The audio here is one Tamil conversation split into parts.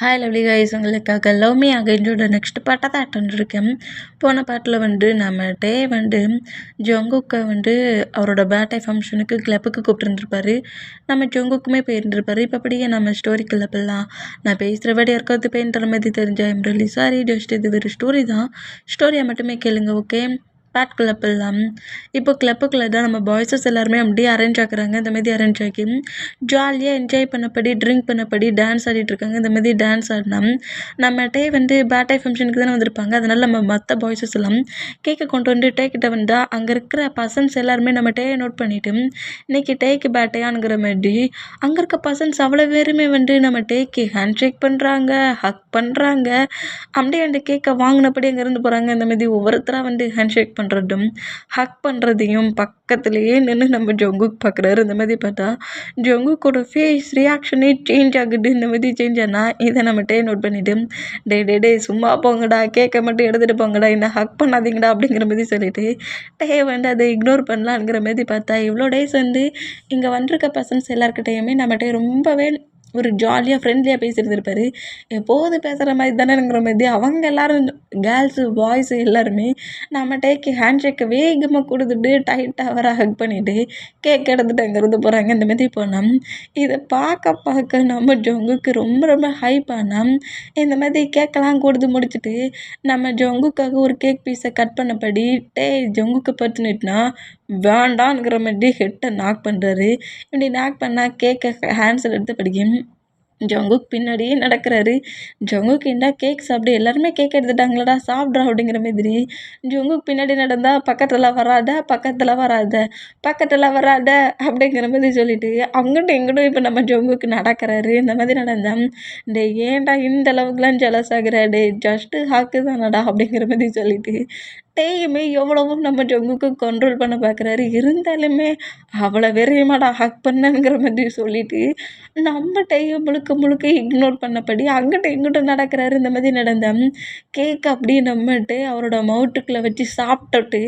ஹாய் லவ்லி கைஸ், உங்களுக்காக லவ் மீ அகைனோட நெக்ஸ்ட் பார்ட்டாக தான் அட்டன் இருக்கேன். போன பாட்டில் நம்ம டே ஜங்குக்கை அவரோட பர்த்டே ஃபங்க்ஷனுக்கு கிளப்புக்கு கூப்பிட்டுருந்துருப்பாரு. நம்ம ஜங்குக்குமே போயிருந்துருப்பாரு. இப்போ அப்படியே நம்ம ஸ்டோரிக்குள்ள போகலாம். நான் பேசுகிற வேடி இருக்கிறது பெயின் தர மாதிரி தெரிஞ்சா ஐம் ரியலி சாரி. ஜஸ்ட் இது ஒரு ஸ்டோரி தான். ஸ்டோரியை மட்டுமே கேளுங்க, ஓகே? பேட் கிளப்பெல்லாம் இப்போ கிளப்புக்குள்ளே தான் நம்ம பாய்ஸஸ் எல்லாருமே அப்படியே அரேஞ்ச் ஆக்குறாங்க. இந்த மாதிரி அரேஞ்ச் ஆக்கி ஜாலியாக என்ஜாய் பண்ணப்படி ட்ரிங்க் பண்ணப்படி டான்ஸ் ஆடிட்டு இருக்காங்க. இந்த மாதிரி டான்ஸ் ஆடினா நம்ம டே பர்த்டே ஃபங்க்ஷனுக்கு தானே வந்திருப்பாங்க. அதனால நம்ம மற்ற பாய்ஸஸ் எல்லாம் கேக்கை கொண்டு டே கிட்ட வந்தால் அங்கே இருக்கிற பர்சன்ஸ் எல்லாருமே நம்ம டேயை நோட் பண்ணிட்டு இன்னைக்கு டேக்கு பர்த்டேயானுங்கிற மாதிரி அங்கே இருக்க பர்சன்ஸ் அவ்வளோ பேருமே நம்ம டேக்கு ஹேண்ட் ஷேக் பண்ணுறாங்க, ஹக் பண்ணுறாங்க. அப்படியே அந்த கேக்கை வாங்கினபடி அங்கேருந்து போகிறாங்க. இந்த மாதிரி ஒவ்வொருத்தராக ஹேண்ட் ஷேக் பண்ணுறதும் ஹக் பண்ணுறதையும் பக்கத்துலேயே நின்று நம்ம ஜங்குக் பார்க்குறாரு. இந்த மாதிரி பார்த்தா ஜங்குக்கோட ஃபேஸ் ரியாக்ஷனே சேஞ்ச் ஆகுது. இந்த மாதிரி சேஞ்ச் ஆனால் இதை நம்ம டே நோட் பண்ணிவிட்டு டே சும்மா போங்கடா, கேக்கை மட்டும் எடுத்துகிட்டு போங்கடா, என்ன ஹக் பண்ணாதீங்கடா அப்படிங்கிற மாதிரி சொல்லிவிட்டு டே அதை இக்னோர் பண்ணலாங்கிற மாதிரி பார்த்தா இவ்வளோ டேஸ் இங்கே வந்திருக்க பர்சன்ஸ் எல்லாருக்கிட்டையுமே நம்ம டே ரொம்பவே ஒரு ஜாலியாக ஃப்ரெண்ட்லியாக பேசியிருந்துருப்பாரு. எப்போது பேசுகிற மாதிரி தானேங்கிற மாதிரி அவங்க எல்லோரும் கேர்ள்ஸு பாய்ஸு எல்லாருமே நம்ம டேக்கு ஹேண்ட் ஷேக்கை வேகமாக கொடுத்துட்டு டைட்டாக வர ஹக் பண்ணிவிட்டு கேக் எடுத்துகிட்டு அங்கேருந்து போகிறாங்க. இந்த மாதிரி போனால் இதை பார்க்க நம்ம ஜங்குக்கு ரொம்ப ரொம்ப ஹைப் ஆனால் இந்த மாதிரி கேக்கெல்லாம் கொடுத்து முடிச்சுட்டு நம்ம ஜங்குக்காக ஒரு கேக் பீஸை கட் பண்ணபடி ஜங்குக்கு பத்துனுட்டுனா வேண்டாங்கிற மாதிரி ஹெட்டை நாக் பண்ணுறாரு. இப்படி நாக் பண்ணால் கேக்கை ஹேண்ட்ஸில் எடுத்து படிக்கும் ஜங்குக் பின்னாடியே நடக்கிறாரு. ஜங்குக் என்ன கேக் சாப்பிடு, எல்லாருமே கேக் எடுத்துட்டாங்களடா, சாப்பிட்றா அப்படிங்கிற மாதிரி ஜங்குக் பின்னாடி நடந்தா பக்கத்தில் வராத அப்படிங்கிற மாதிரி சொல்லிட்டு அங்கிட்டும் இங்கிட்டும் இப்போ நம்ம ஜங்குக்கு நடக்கிறாரு. இந்த மாதிரி நடந்தா ஏன்டா இந்த அளவுக்குலாம் ஜெலஸ் ஆகுற, ஜஸ்ட்டு ஹாக்கு தானடா அப்படிங்கிற மாதிரி சொல்லிட்டு டேயுமே எவ்வளவோ நம்ம ஜங்குக்கு கண்ட்ரோல் பண்ண பார்க்குறாரு. இருந்தாலுமே அவ்வளோ வெறியமாடா ஹக் பண்ணங்கிற மாதிரி சொல்லிட்டு நம்ம டேயை முழுக்க இக்னோர் பண்ணபடி அங்கிட்ட இங்கிட்டும் நடக்கிறாரு. இந்த மாதிரி நடந்தால் கேக் அப்படியே நம்மட்டு அவரோட மவுட்டுக்குள்ளே வச்சு சாப்பிட்டுட்டு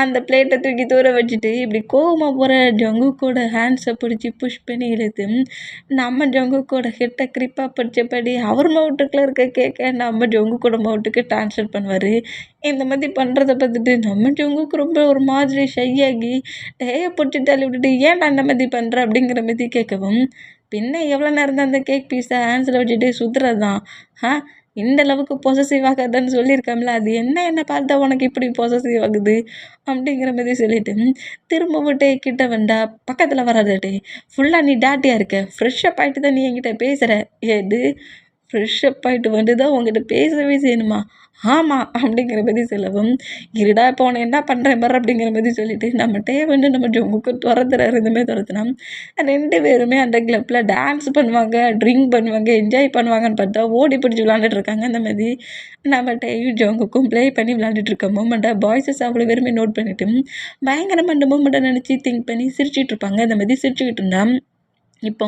அந்த பிளேட்டை தூக்கி தூர வச்சுட்டு இப்படி கோவமாக போகிற ஜங்குக்கோட ஹேண்ட்ஸை பிடிச்சி புஷ் பண்ணி இழுத்து நம்ம ஜங்குக்கோட ஹெட்டை கிரிப்பாக பிடிச்சபடி அவர் மவுட்டுக்குள்ளே இருக்க கேக்கை நம்ம ஜங்குக்கோட மவுட்டுக்கு ட்ரான்ஸ்ஃபர் பண்ணுவார். இந்த மாதிரி பண்ணுறத பார்த்துட்டு நம்ம ஜங்குக்கு ரொம்ப ஒரு மாதிரி ஷையாகி டேயை பிடிச்சி தள்ளி விட்டுட்டு ஏன் அந்த மாதிரி பண்ணுற அப்படிங்கிற மாதிரி கேட்கவும் பின்ன எவ்வளோ நேரம் தான் அந்த கேக் பீஸை ஹேண்ட்ஸில் வச்சுட்டு சுற்றுறது தான். இந்த அளவுக்கு பொசசிவ் ஆகாதுன்னு சொல்லியிருக்கோம்ல, அது என்ன பார்த்தா உனக்கு இப்படி பொசசிவ் ஆகுது அப்படிங்கிற மாதிரி சொல்லிட்டு திரும்பவும் டே கிட்ட வந்தா பக்கத்தில் வராதே, ஃபுல்லாக நீ டாட்டியாக இருக்க, ஃப்ரெஷ்ஷப் ஆகிட்டு தான் நீ என்கிட்ட பேசுகிற, ஏது ஃப்ரெஷ்ஷப் ஆகிட்டு தான் உங்ககிட்ட பேசவே செய்யணுமா? ஆமாம் அப்படிங்கிற மாதிரி சொல்லவும் இருடா இப்போ உன்னை என்ன பண்ணுறேன் பாரு அப்படிங்கிற மாதிரி சொல்லிட்டு நம்ம டே நம்ம ஜங்குக்கு துரத்துறாரு. இந்த மாதிரி துரத்துனா 2 பேருமே அந்த கிளப்பில் டான்ஸ் பண்ணுவாங்க, ட்ரிங்க் பண்ணுவாங்க, என்ஜாய் பண்ணுவாங்கன்னு பார்த்தா ஓடி பிடிச்சி விளாண்டுட்டு இருக்காங்க. அந்த மாதிரி நம்ம டேயும் ஜங்குக்கும் ப்ளே பண்ணி விளாண்டுட்டு இருக்க மூமெண்ட்டை பாய்ஸஸ் அவ்வளோ பேருமே நோட் பண்ணிவிட்டு பயங்கரமாக அந்த மூமெண்ட்டை நினச்சி திங்க் பண்ணி சிரிச்சிட்டு இருப்பாங்க. அந்த மாதிரி சிரிச்சுக்கிட்டு இருந்தா இப்போ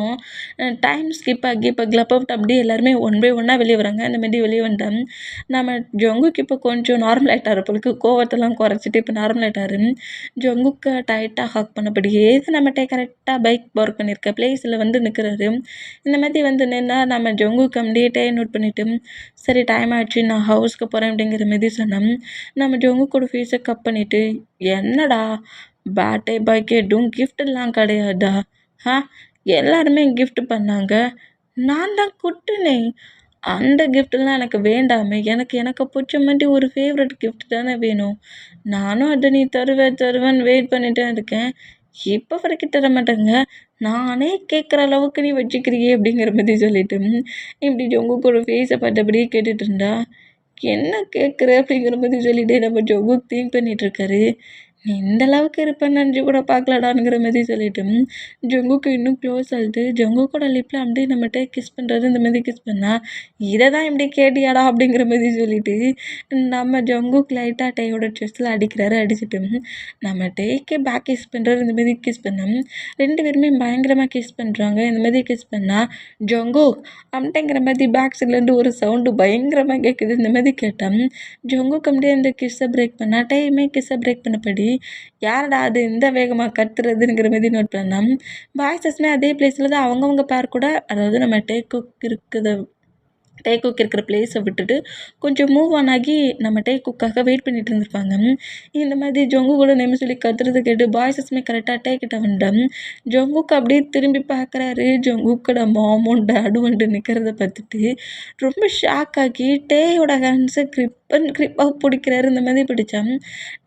டைம் ஸ்கிப் ஆகி இப்போ கிளப் அவுட் அப்படியே எல்லாருமே ஒன் பை ஒன்னாக வெளியே வராங்க. அந்த மாதிரி வெளியே வந்துட்டோம். நம்ம ஜங்குக்கு இப்போ கொஞ்சம் நார்மல் ஆகிட்டார். பொழுது கோவத்தெல்லாம் குறைச்சிட்டு இப்போ நார்மல் ஆகிட்டாரு. ஜங்குக்கை டைட்டாக ஹக் பண்ணபடியே நம்மகிட்ட கரெக்டாக பைக் பார்க் பண்ணியிருக்க பிளேஸில் நிற்கிறாரு. இந்த மாதிரி நின்னா நம்ம ஜங்குக்கு அப்படியே நோட் பண்ணிவிட்டு சரி டைம் ஆகிடுச்சு, நான் ஹவுஸ்க்கு போகிறேன் அப்படிங்கிற மாதிரி சொன்னோம். நம்ம ஜங்குக்கோட ஃபீஸை கப் பண்ணிவிட்டு என்னடா பர்த்டே பாய்க்கு எதுவும் கிஃப்ட்லாம் கிடையாதா? எல்லாருமே கிஃப்ட் பண்ணாங்க, நான் தான் கொட்டினேன். அந்த கிஃப்ட்லாம் எனக்கு வேண்டாமே, எனக்கு பிடிச்ச மாதிரி ஒரு ஃபேவரட் கிஃப்ட் தானே வேணும். நானும் அதை நீ தருவேன்னு வெயிட் பண்ணிட்டு இருக்கேன். இப்போ வரைக்கும் தர மாட்டேங்க, நானே கேட்குற அளவுக்கு நீ வச்சுக்கிறியே அப்படிங்கிற மாதிரி சொல்லிட்டு இப்படி ஜங்குக்கு ஒரு ஃபேஸை பார்த்தபடியே கேட்டுட்டு இருந்தா என்ன கேட்குற அப்படிங்கிற மாதிரி சொல்லிட்டு நம்ம ஜங்குக்கு திங்க் பண்ணிட்டு இருக்காரு. நீ இந்த அளவுக்கு இருப்பேன்னு நினச்சி கூட பார்க்கலடாங்கிற மாதிரி சொல்லிட்டு ஜங்குக்கு இன்னும் க்ளோஸ் ஆகிட்டு ஜங்குக்கோட லிப்பில் அப்படியே நம்மகிட்ட கிஸ் பண்ணுறது. இந்த மாதிரி கிஸ் பண்ணால் இதை தான் இப்படி கேட்டியாடா அப்படிங்கிற மாதிரி சொல்லிட்டு நம்ம ஜங்குக்கு லைட்டாக டேயோட செஸ்ட்டில் அடிக்கிறாரு. அடிச்சுட்டு நம்ம டேக்கே பேக் கிஸ் பண்ணுறாரு. இந்த மாதிரி கிஸ் பண்ணோம். 2 பேருமே பயங்கரமாக கிஸ் பண்ணுறாங்க. இந்த மாதிரி கிஸ் பண்ணால் ஜங்குக் அப்படிங்கிற மாதிரி பேக் சைட்லேருந்து ஒரு சவுண்டு பயங்கரமாக கேட்குது. இந்த மாதிரி கேட்டோம் ஜங்குக்கு அப்படியே அந்த கிஸ்ஸை பிரேக் பண்ணால் டேயுமே கிஸ்ஸை பிரேக் பண்ணபடி யாரடா அது இந்த வேகமாக கத்துறதுங்கிற மாதிரி நோட் பண்ணோம். பாய்ஸஸ்மே அதே பிளேஸில் தான் அவங்கவுங்க பேர் கூட, அதாவது நம்ம டேக்கு இருக்குது டேக்குக் இருக்கிற பிளேஸை விட்டுட்டு கொஞ்சம் மூவ் ஆன் ஆகி நம்ம டேக்குக்காக வெயிட் பண்ணிட்டு இருந்திருப்பாங்க. இந்த மாதிரி ஜொங்கு கூட நேம் சொல்லி கத்துறது கேட்டு பாய்ஸஸுமே கரெக்டாக டேக்கிட்ட வந்துட்டேன். ஜொங்குக்கு அப்படியே திரும்பி பார்க்குறாரு. ஜொங்குக்கோட மாமும் டேடும் வந்துட்டு நிற்கிறத பார்த்துட்டு ரொம்ப ஷாக் ஆகி டேயோட ஹேண்ட்ஸை கிரிப்பாக பிடிக்கிறாரு. இந்த மாதிரி பிடிச்சான்.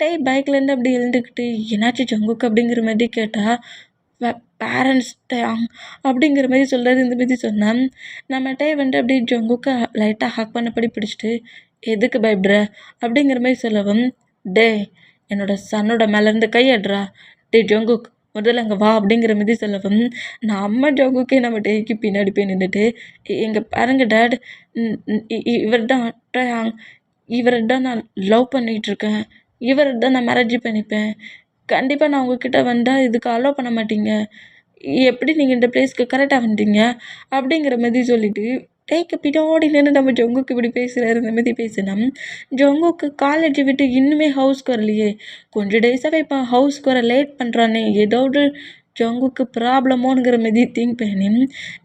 டே பைக்லேருந்து அப்படி எழுந்துக்கிட்டு என்னாச்சு ஜொங்குக்கு அப்படிங்கிற மாதிரி கேட்டால் பேரண்ட்ஸ் அப்படிங்கிற மாதிரி சொல்கிறாரு. இந்த மாதிரி சொன்னேன். நம்ம டே வந்துட்டு அப்படியே ஜொங்குக்கு லைட்டாக ஹக் பண்ணபடி பிடிச்சிட்டு எதுக்கு பயப்படுற அப்படிங்கிற மாதிரி சொல்லவும், டே என்னோட சன்னோட மேலேருந்து கையடுறா, டே ஜொங்குக் முதல்ல அங்கே வா அப்படிங்கிற மாதிரி சொல்லவும், நம்ம ஜொங்குக்கே நம்ம டேக்கு பின்னாடி போய் நின்றுட்டு எங்கே பாருங்க டேட், இவர் தான் ட்ரையாங், இவரை தான் நான் லவ் பண்ணிகிட்ருக்கேன், இவரை தான் நான் மேரேஜ் பண்ணிப்பேன், கண்டிப்பாக நான் உங்ககிட்ட வந்தால் இதுக்கு அலோவ் பண்ண மாட்டீங்க, எப்படி நீங்கள் இந்த பிளேஸ்க்கு கரெக்டாக வந்துட்டீங்க அப்படிங்கிற மாதிரி சொல்லிட்டு டேக்கு பின்னாடி நின்று நம்ம ஜொங்குக்கு இப்படி பேசுகிறாரு. இந்த மாதிரி பேசினா ஜொங்குக்கு காலேஜ் விட்டு இன்னுமே ஹவுஸ்க்கு வரலையே, கொஞ்சம் டேஸாகவே இப்போ ஹவுஸ்க்கு வர லேட் பண்ணுறானே, ஏதோடு ஜொங்குக்கு ப்ராப்ளமோங்கிற மாதிரி திங்க் பண்ணி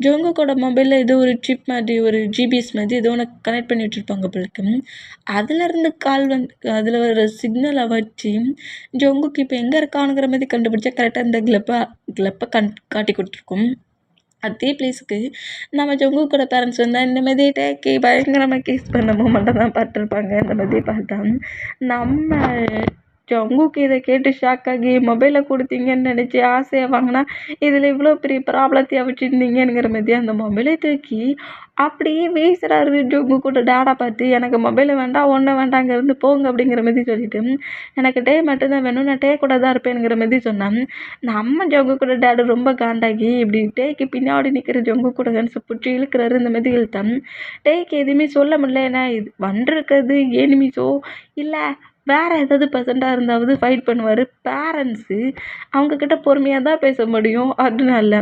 ஜொங்குக்கோட மொபைலில் ஏதோ ஒரு சிப் மாதிரி ஒரு ஜிபிஎஸ் மாதிரி ஏதோ ஒன்று கனெக்ட் பண்ணி வச்சுருப்பாங்க போலுக்கு. அதுலேருந்து கால் அதில் வர சிக்னலை வச்சு ஜொங்குக்கு இப்போ எங்கே இருக்கானுங்கிற மாதிரி கண்டுபிடிச்சா கரெக்டாக இந்த கிளப்பை காட்டி கொடுத்துருக்கோம். அதே பிளேஸுக்கு நம்ம ஜொங்குக்கோட பேரண்ட்ஸ் வந்தால் இந்த மாதிரி டேக்கே பயங்கரமாக கேஸ் பண்ண மூமெண்ட்டை தான் பார்த்துருப்பாங்க. இந்த மாதிரி பார்த்தா நம்ம ஜொங்குக்கு இதை கேட்டு ஷாக் ஆகி மொபைலை கொடுத்தீங்கன்னு நினச்சி ஆசையாக வாங்கினா இதில் இவ்வளோ பெரிய ப்ராப்ளத்தையாக வச்சுருந்தீங்கிற மாதிரி அந்த மொபைலை தூக்கி அப்படியே வீசுகிறாரு. ஜொங்கு கூட டேடா பார்த்து எனக்கு மொபைலை வேண்டாம், ஒன்றும் வேண்டாம், அங்கேருந்து போங்க அப்படிங்கிற மாதிரி சொல்லிட்டு எனக்கு டே மட்டும்தான் வேணும், நான் டே கூட தான் இருப்பேனுங்கிற மாதிரி சொன்னான். நம்ம ஜொங்கு கூட டேடு ரொம்ப காண்டாகி இப்படி டேக்கு பின்னாடி நிற்கிற ஜொங்கு கூட கன்ஸை பிடிச்சி இழுக்கிறாரு. இந்த மாதிரி இழுத்தான். டேக்கு எதுவுமே சொல்ல முடியல. ஏன்னா இது வந்திருக்கிறது எனிமிஸோ இல்லை வேறு ஏதாவது பர்சண்ட்டாக இருந்தாவது ஃபைட் பண்ணுவார். பேரண்ட்ஸு அவங்கக்கிட்ட பொறுமையாக தான் பேச முடியும். அதனால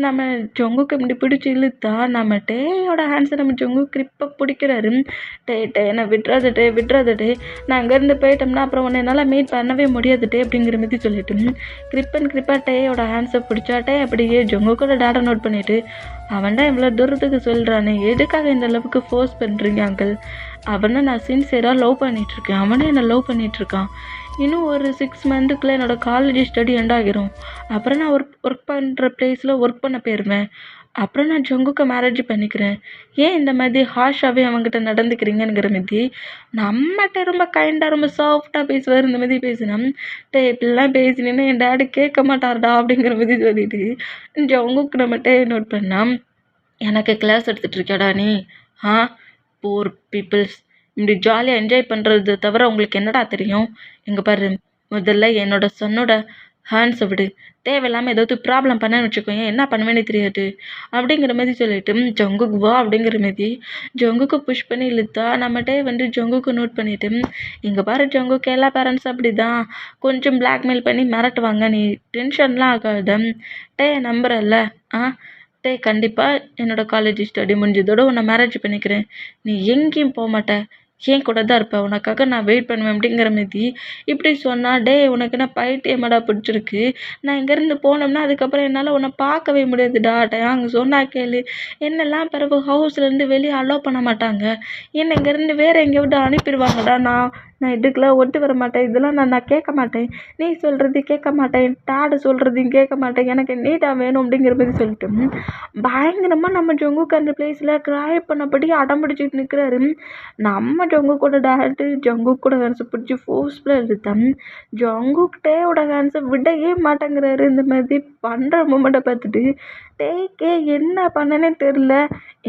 நம்ம ஜொங்குக்கு இப்படி பிடிச்சி இழுத்தா நம்ம டேயோட ஹேண்ட்ஸை நம்ம ஜொங்கு கிரிப்பாக பிடிக்கிறாரு. டே நான் விட்றாதே, நான் அங்கேருந்து போயிட்டோம்னா அப்புறம் உன்னை என்னால் மீட் பண்ணவே முடியாது டே அப்படிங்கிற மாதிரி சொல்லிட்டு கிரிப்பாக டேயோட ஹேண்ட்ஸை பிடிச்சா டே அப்படியே ஜொங்குக்கூட டேட்டா நோட் பண்ணிவிட்டு அவன்டா இவ்வளோ தூரத்துக்கு சொல்கிறானே, எதுக்காக இந்த அளவுக்கு ஃபோர்ஸ் பண்ணுறீங்க அங்கிள், அவனை நான் சின்சியராக லவ் பண்ணிகிட்ருக்கேன், அவனே என்னை லவ் பண்ணிகிட்ருக்கான், இன்னும் ஒரு 6 மந்த்துக்குள்ளே என்னோடய காலேஜ் ஸ்டடி எண்ட் ஆகிரும், அப்புறம் நான் ஒர்க் பண்ணுற பிளேஸில் ஒர்க் பண்ண போயிடுவேன், அப்புறம் நான் ஜொங்குக்கு மேரேஜ் பண்ணிக்கிறேன், ஏன் இந்த மாதிரி ஹாஷாகவே அவங்ககிட்ட நடந்துக்கிறீங்கிற மாதிரி நம்மகிட்ட ரொம்ப கைண்டாக ரொம்ப சாஃப்டாக பேசுவார். இந்த மாதிரி பேசினா இப்படிலாம் பேசினேன்னா என் டேடி கேட்க மாட்டார்டா அப்படிங்கிற மாதிரி சொல்லிட்டு ஜொங்குக்கு நம்மகிட்ட நோட் பண்ணால் எனக்கு கிளாஸ் எடுத்துகிட்ருக்கியாடா நீ, போர் பீப்புள்ஸ் இப்படி ஜாலியாக என்ஜாய் பண்ணுறது தவிர உங்களுக்கு என்னடா தெரியும், எங்கே பாரு முதல்ல என்னோட சன்னோட ஹேண்ட்ஸை விடு, தேவையில்லாமல் ஏதாவது ப்ராப்ளம் பண்ணேன்னு வச்சுக்கோங்க என்ன பண்ணுவேன்னு தெரியாது அப்படிங்கிற மாதிரி சொல்லிட்டு ஜொங்குக்கு வா அப்படிங்கிற மாதிரி ஜொங்குக்கு புஷ் பண்ணி இழுத்தா நம்மகிட்டே ஜொங்குக்கு நோட் பண்ணிவிட்டு இங்கே பாரு ஜொங்குக்கு எல்லா பேரண்ட்ஸ் அப்படி தான் கொஞ்சம் பிளாக்மெயில் பண்ணி மிரட்டுவாங்க, நீ டென்ஷன்லாம் ஆகாத, நம்புறல்ல கண்டிப்பாக என்னோடய காலேஜ் ஸ்டடி முடிஞ்சதோடு உன்னை மேரேஜ் பண்ணிக்கிறேன், நீ எங்கேயும் போக மாட்டேன், ஏன் கூட தான் இருப்பேன், உனக்காக நான் வெயிட் பண்ணுவேன் அப்படிங்கிற மாதிரி இப்படி சொன்னால் உனக்கு என்ன பைத்தியமாடா பிடிச்சிருக்கு, நான் இங்கேருந்து போனோம்னா அதுக்கப்புறம் என்னால் உன்னை பார்க்கவே முடியாதுடா, அங்கே சொன்னா கேளு, என்னெல்லாம் பிறகு ஹவுஸ்லேருந்து வெளியே அலோவ் பண்ண மாட்டாங்க, என்னை இங்கேருந்து வேறு எங்கேயாவது அனுப்பிடுவாங்கடா, நான் இதுக்கெலாம் ஒட்டு வர மாட்டேன், இதெல்லாம் நான் கேட்க மாட்டேன், நீ சொல்கிறது கேட்க மாட்டேன், டாடு சொல்கிறதையும் கேட்க மாட்டேன், எனக்கு நீ தான் வேணும் அப்படிங்கிற மாதிரி சொல்லிட்டு பயங்கரமாக நம்ம ஜொங்குக்கு அந்த பிளேஸில் க்ரை பண்ணபடி அடம் பிடிச்சிட்டு நிற்கிறாரு. நம்ம ஜொங்குக்கோட டேட்டு ஜொங்குக்கூட ஹேண்ட்ஸை பிடிச்சி ஃபோர்ஸ்ஃபுல்லாக எடுத்தேன். ஜொங்குக்கிட்டேயோட ஹேண்ட்ஸை விடவே மாட்டேங்கிறாரு. இந்த மாதிரி பண்ணுற மூமெண்ட்டை பார்த்துட்டு டேக்கே என்ன பண்ணனே தெரில,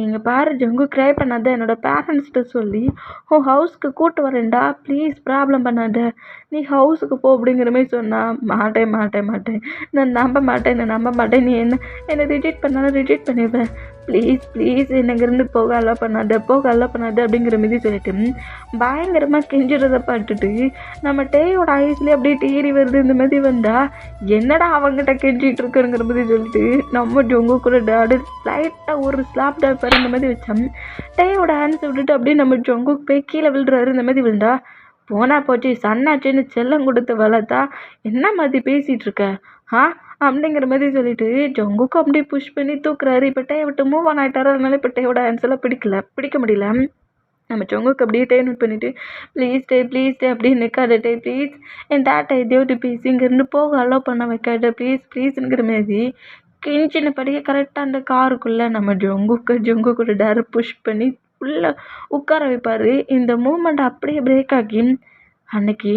இங்கே பாரு ஜொங்கு க்ரை பண்ணாத, என்னோடய பேரண்ட்ஸ்கிட்ட சொல்லி உன் ஹவுஸ்க்கு கூப்பிட்டு வரேன்டா, ப்ளீஸ் ப்ராப்ளம் பண்ணாத, நீ ஹவுஸுக்கு போ அப்படிங்கிற மாதிரி சொன்னால் மாட்டேன், நான் நம்ப மாட்டேன், நீ என்னை ரிஜெக்ட் பண்ணாலும் ரிஜெக்ட் பண்ணிடுவேன், ப்ளீஸ் என்னை இங்கேருந்து போக அலோவ் பண்ணாத அப்படிங்கிற மாதிரி சொல்லிட்டு பயங்கரமாக கெஞ்சுறதை பார்த்துட்டு நம்ம டேயோட ஐஸ்லேயே அப்படியே டீரி வருது. இந்த மாதிரி வந்தால் என்னடா அவங்ககிட்ட கெஞ்சிட்டு இருக்குங்கிற மாதிரி சொல்லிட்டு நம்ம ஜொங்கு கூட டாடு லைட்டாக ஒரு ஸ்லாப் டாப்பர் இந்த மாதிரி வச்சோம். டேயோட ஹேண்ட்ஸை விட்டுட்டு அப்படியே நம்ம ஜொங்குக்கு போய் கீழே விழுறாரு. இந்த மாதிரி விழுந்தா போனா போச்சு சன்னாச்சுன்னு செல்லம் கொடுத்து வளர்த்தா என்ன மாதிரி பேசிகிட்டு இருக்க, அப்படிங்கிற மாதிரி சொல்லிட்டு ஜங்குக்கு அப்படியே புஷ் பண்ணி தூக்குறாரு. இப்போ டே விட்டு மூவ் ஆன் ஆகிட்டாரு. அதனால இப்போ டேயோட ஆன்சர்லாம் பிடிக்க முடியல. நம்ம ஜங்குக்கு அப்படியே டே நோட் பண்ணிவிட்டு ப்ளீஸ் டே அப்படின்னு நிற்காத டே ப்ளீஸ் என் டாட்டா எதையோட்டு ப்ளீஸ் இங்கேருந்து போக அலோவ் பண்ண வைக்காத ப்ளீஸுங்கிற மாதிரி கிஞ்சினபடியே கரெக்டாக அந்த காருக்குள்ளே நம்ம ஜங்குக்கு டேரை புஷ் பண்ணி உள்ளே உட்கார வைப்பார். இந்த மூமெண்ட் அப்படியே பிரேக் ஆகி, அன்னைக்கு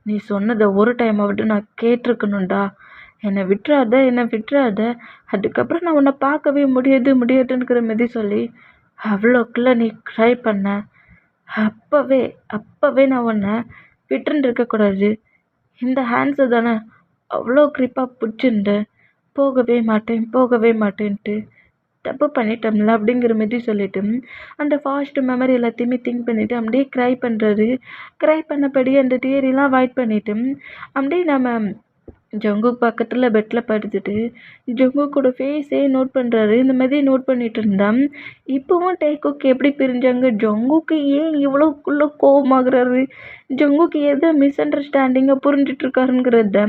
நீ சொன்னதை ஒரு டைம் ஆகட்டும் நான் கேட்டிருக்கணும்டா, என்னை விட்டுறாத, அதுக்கப்புறம் நான் உன்னை பார்க்கவே முடியாதுங்கிற மாதிரி சொல்லி அவ்வளோக்குள்ள நீ ட்ரை பண்ண, அப்போவே நான் உன்னை விட்டுன்னு இருக்கக்கூடாது. இந்த ஹேண்ட்ஸை தானே அவ்வளோ க்ரிப்பாக பிடிச்சிருந்தேன், போகவே மாட்டேன்ட்டு தப்பு பண்ணிட்டோம்ல அப்படிங்கிற மாதிரி சொல்லிட்டு அந்த ஃபாஸ்ட் மெமரி எல்லாத்தையுமே திங்க் பண்ணிவிட்டு அப்படியே க்ரை பண்ணுறாரு. க்ரை பண்ணபடி அந்த தியரிலாம் அவாய்ட் பண்ணிவிட்டு அப்படியே நம்ம ஜங்குக் பக்கத்தில் பெட்டில் படுத்துட்டு ஜங்குக்கோட ஃபேஸே நோட் பண்ணுறாரு. இந்த மாதிரி நோட் பண்ணிட்டு இருந்தான். இப்போவும் டேக்குக் எப்படி பிரிஞ்சாங்க, ஜங்குக்கு ஏன் இவ்வளோக்குள்ள கோவமாகறாரு, ஜங்குக்கு எதை மிஸ் அண்டர்ஸ்டாண்டிங்காக புரிஞ்சிட்ருக்காருங்கிறத